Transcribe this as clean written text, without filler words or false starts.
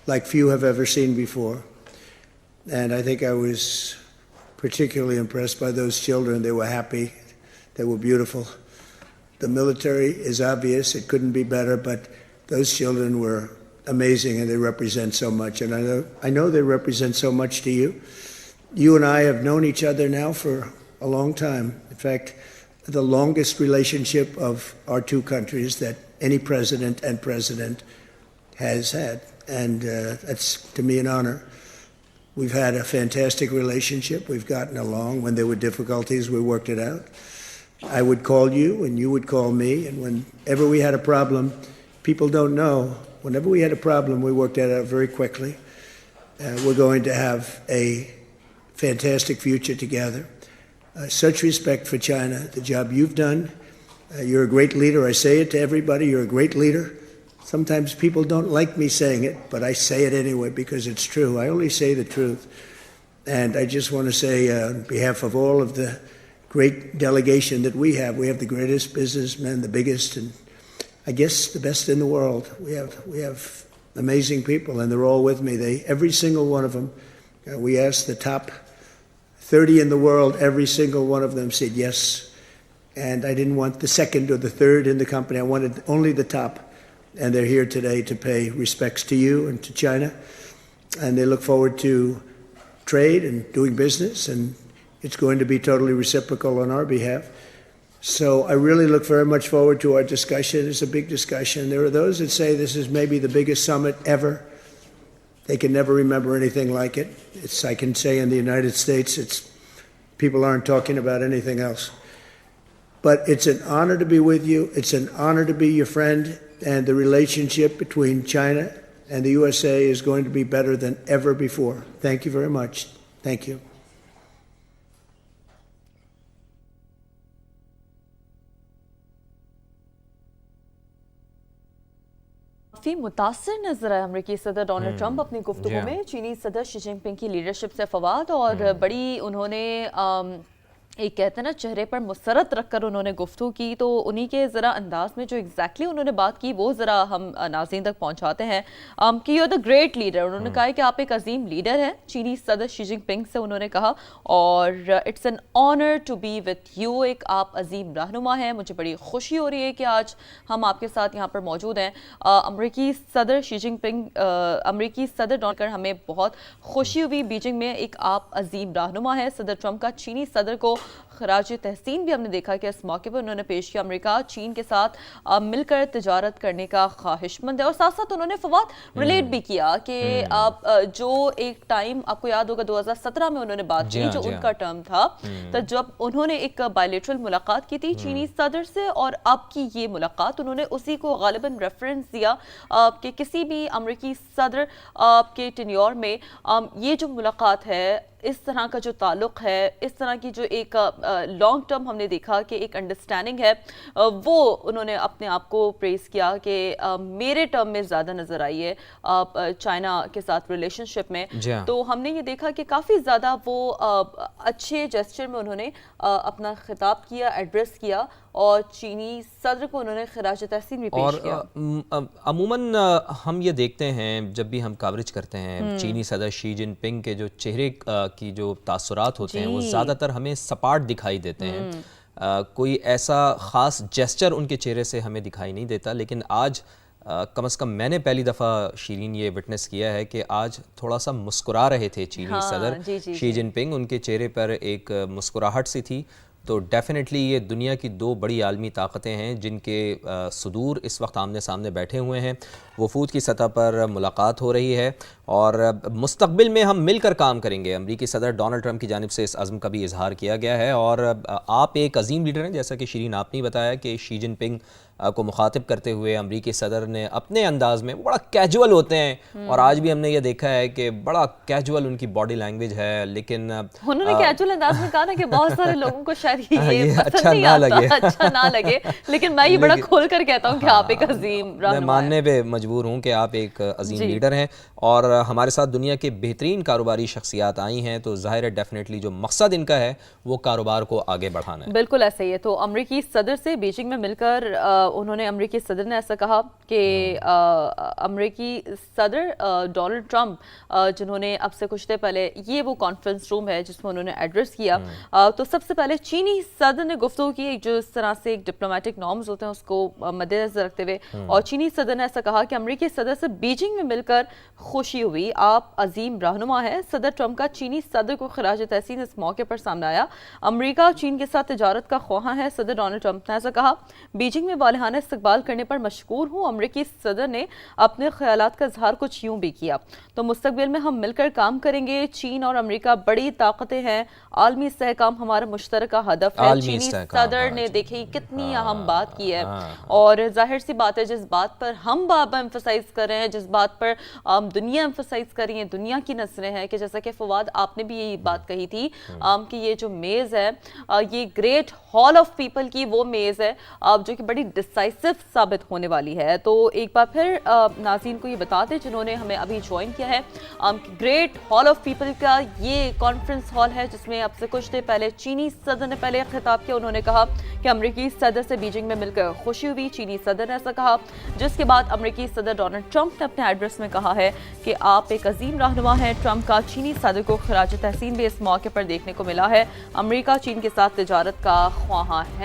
like few have ever seen before. And I think I was particularly impressed by those children. They were happy. They were beautiful. The military is obvious. It couldn't be better, but those children were amazing, and they represent so much. And I know they represent so much to you. You and I have known each other now for a long time. In fact, the longest relationship of our two countries that any president and president has had. And that's, to me, an honor. We've had a fantastic relationship. We've gotten along. When there were difficulties, we worked it out. I would call you, and you would call me. And whenever we had a problem, people don't know, whenever we had a problem, we worked it out very quickly. We're going to have a fantastic future together. Such respect for China, the job you've done. You're a great leader. I say it to everybody. You're a great leader. Sometimes people don't like me saying it, but I say it anyway because it's true. I only say the truth. And I just want to say, on behalf of all of the great delegation that we have the greatest businessmen, the biggest, and I guess the best in the world. We have amazing people, and they're all with me. Every single one of them, we asked the top 30 in the world, every single one of them said yes. And I didn't want the second or the third in the company. I wanted only the top. And they're here today to pay respects to you and to China. And they look forward to trade and doing business, and it's going to be totally reciprocal on our behalf. So I really look very much forward to our discussion. It's a big discussion. There are those that say this is maybe the biggest summit ever. They can never remember anything like it. I can say in the United States, people aren't talking about anything else. But it's an honor to be with you. It's an honor to be your friend. And the relationship between China and the USA is going to be better than ever before. Thank you very much. Thank you. काफ़ी मुतासिर नजर आए अमेरिकी सदर Donald Trump अपनी गुफ्तगू में चीनी सदर शी जिनपिंग की लीडरशिप से फवाद और बड़ी उन्होंने एक कहते हैं ना चेहरे पर मुसरत रखकर उन्होंने गुफ्तगू की, तो उन्हीं के ज़रा अंदाज में जो एग्जैक्टली उन्होंने बात की वो ज़रा हम नाज़रीन तक पहुंचाते हैं कि यू द ग्रेट लीडर। उन्होंने कहा है कि आप एक अजीम लीडर हैं, चीनी सदर शी जिनपिंग से उन्होंने कहा, और it's an honour to be with you, एक आप अजीम रहनुमा हैं, मुझे बड़ी खुशी हो रही है कि आज हम आपके साथ यहाँ पर मौजूद हैं। अमरीकी सदर शी जिनपिंग अमरीकी सदर डोनाल्ड कर हमें बहुत खुशी हुई, बीजिंग में एक आप अजीम रहनुमा है। सदर ट्रंप का चीनी सदर को खराज तहसीन भी हमने देखा कि इस मौके पर उन्होंने पेश किया। अमेरिका चीन के साथ मिलकर तिजारत करने का ख्वाहिशमंद है, और साथ साथ उन्होंने फवाद रिलेट भी किया कि जो एक टाइम आपको याद होगा 2017 में उन्होंने बात की, जो उनका टर्म था, तो जब उन्होंने एक बायलैटरल मुलाकात की थी चीनी सदर से, और अब की ये मुलाकात उन्होंने उसी को गालिबन रेफरेंस दिया कि किसी भी अमेरिकी सदर के टेन्योर में ये जो मुलाकात है, इस तरह का जो ताल्लुक़ है, इस तरह की जो एक लॉन्ग टर्म हमने देखा कि एक अंडरस्टैंडिंग है, वो उन्होंने अपने आप को प्रेज़ किया कि मेरे टर्म में ज़्यादा नज़र आई है चाइना के साथ रिलेशनशिप में। तो हमने ये देखा कि काफ़ी ज़्यादा वो अच्छे जेस्चर में उन्होंने अपना खिताब किया, एड्रेस किया, और चीनी सदर को उन्होंने खिराज तहसीन भी पेश किया। अमूमन हम ये देखते हैं जब भी हम कवरेज करते हैं चीनी सदर शी जिनपिंग के जो चेहरे की जो तासुरात होते हैं वो ज़्यादातर हमें सपाट दिखाई देते हैं। कोई ऐसा ख़ास जेस्चर उनके चेहरे से हमें दिखाई नहीं देता, लेकिन आज कम से कम मैंने पहली दफ़ा शीरीन ये विटनेस किया है कि आज थोड़ा सा मुस्कुरा रहे थे चीनी सदर शी जिनपिंग, उनके चेहरे पर एक मुस्कुराहट सी थी। तो डेफिनेटली ये दुनिया की दो बड़ी आलमी ताकतें हैं जिनके सुदूर इस वक्त आमने सामने बैठे हुए हैं। वफूद की सतह पर मुलाकात हो रही है और मुस्तक़बिल में हम मिलकर काम करेंगे। अमरीकी सदर डोनाल्ड ट्रंप की जानिब से इस अज़्म का भी इजहार किया गया है, और आप एक अजीम लीडर हैं, जैसा कि शीरीन आपने बताया कि शी जिनपिंग को मुखातिब करते हुए अमरीकी सदर ने अपने अंदाज में बड़ा कैजुअल होते हैं, और आज भी हमने ये देखा है कि बड़ा कैजुअल उनकी बॉडी लैंग्वेज है। लेकिन उन्होंने कैजुअल अंदाज में कहा ना कि बहुत सारे लोगों को शायद ये अच्छा ना लगे अच्छा ना लगे, लेकिन मैं ये बड़ा खोल कर कहता हूँ कि आप एक अजीम रहनुमा हैं। मैं मानने पे मजबूर हूँ कि आप एक अजीम लीडर हैं, और हमारे साथ दुनिया के बेहतरीन कारोबारी शख्सियात आई हैं, तो ज़ाहिर है डेफिनेटली जो मकसद इनका है वो कारोबार को आगे बढ़ाना है। बिल्कुल ऐसा ही है। तो अमरीकी सदर से बीजिंग में मिलकर उन्होंने अमेरिकी सदर ने ऐसा कहा कि अमेरिकी सदर डोनाल्ड ट्रंप जिन्होंने अब से कुछ देर पहले, ये वो कॉन्फ्रेंस रूम है जिसमें उन्होंने एड्रेस किया, तो सबसे पहले चीनी सदर ने गुफ्तगू की, जो इस तरह से एक डिप्लोमेटिक नॉर्म्स होते हैं उसको मद्देनजर रखते हुए, और चीनी सदर ने ऐसा कहा कि अमेरिकी सदर से बीजिंग में मिलकर खुशी हुई, आप अजीम रहनुमा है। सदर ट्रंप का चीनी सदर को खराज तहसीन इस मौके पर सामने आया। अमेरिका चीन के साथ तिजारत का ख्वाहां है, सदर डोनाल्ड ट्रंप ने ऐसा कहा। बीजिंग में वालिहाना इस्तकबाल करने पर मशकूर हूँ। अमेरिकी सदर ने अपने ख्यालात का इजहार कुछ यूं भी किया, तो मुस्तकबिल में हम मिलकर काम करेंगे। चीन और अमेरिका बड़ी ताकतें हैं, आलमी इस्तेहकाम हमारा मुश्तरका हदफ है। चीनी सदर ने देखिए कितनी अहम बात की है, और जाहिर सी बात है जिस बात पर हम बाबा एम्फसाइज कर रहे हैं, जिस बात पर दुनिया एम्फसाइज कर रही है, दुनिया की नजरें हैं, कि जैसा कि फवाद आपने भी यही बात कही थी कि ये जो मेज़ है, ये ग्रेट हॉल ऑफ पीपल की वो मेज़ है जो कि बड़ी डिसाइसिव साबित होने वाली है। तो एक बार फिर नाज़रीन को ये बता दें जिन्होंने हमें अभी ज्वाइन किया है, ग्रेट हॉल ऑफ पीपल का ये कॉन्फ्रेंस हॉल है जिसमें अब से कुछ देर पहले चीनी सदर ने पहले खिताब किया। उन्होंने कहा कि अमेरिकी सदर से बीजिंग में मिलकर खुशी हुई, चीनी सदर ने ऐसा कहा, जिसके बाद अमेरिकी सदर डोनाल्ड ट्रंप ने अपने एड्रेस में कहा है कि आप एक अजीम रहनुमा हैं। ट्रंप का चीनी सदर को खराज तहसीन भी इस मौके पर देखने को मिला है। अमेरिका चीन के साथ तिजारत का ख्वाहां है।